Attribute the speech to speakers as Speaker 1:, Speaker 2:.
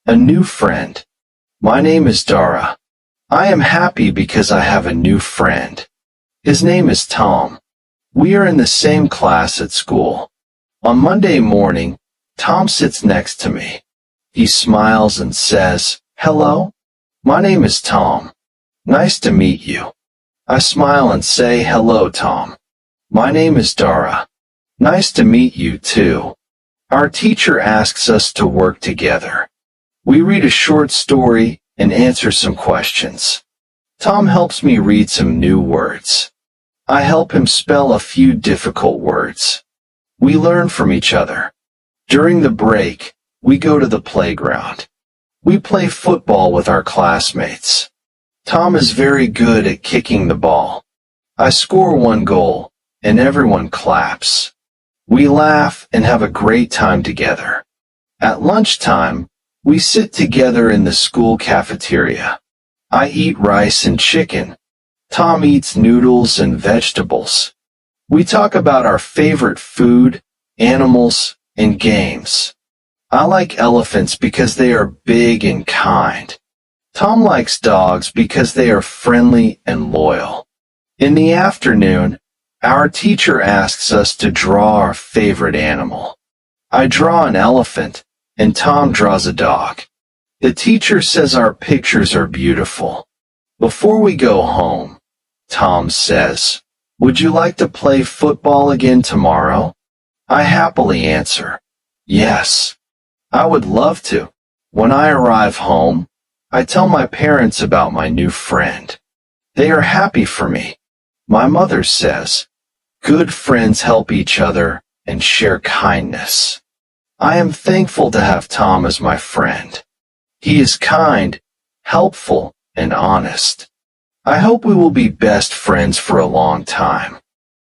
Speaker 1: A new friend. My name is Dara. I am happy because I have a new friend. His name is Tom. We are in the same class at school. On Monday morning, Tom sits next to me. He smiles and says, "Hello. My name is Tom. Nice to meet you." I smile and say, "Hello, Tom. My name is Dara. Nice to meet you too." Our teacher asks us to work together. We read a short story and answer some questions. Tom helps me read some new words. I help him spell a few difficult words. We learn from each other. During the break, we go to the playground. We play football with our classmates. Tom is very good at kicking the ball. I score one goal, and everyone claps. We laugh and have a great time together. At lunchtime, we sit together in the school cafeteria. I eat rice and chicken. Tom eats noodles and vegetables. We talk about our favorite food, animals, and games. I like elephants because they are big and kind. Tom likes dogs because they are friendly and loyal. In the afternoon, our teacher asks us to draw our favorite animal. I draw an elephant, and Tom draws a dog. The teacher says our pictures are beautiful. Before we go home, Tom says, "Would you like to play football again tomorrow?" I happily answer, "Yes, I would love to." When I arrive home, I tell my parents about my new friend. They are happy for me. My mother says, "Good friends help each other and share kindness." I am thankful to have Tom as my friend. He is kind, helpful, and honest. I hope we will be best friends for a long time.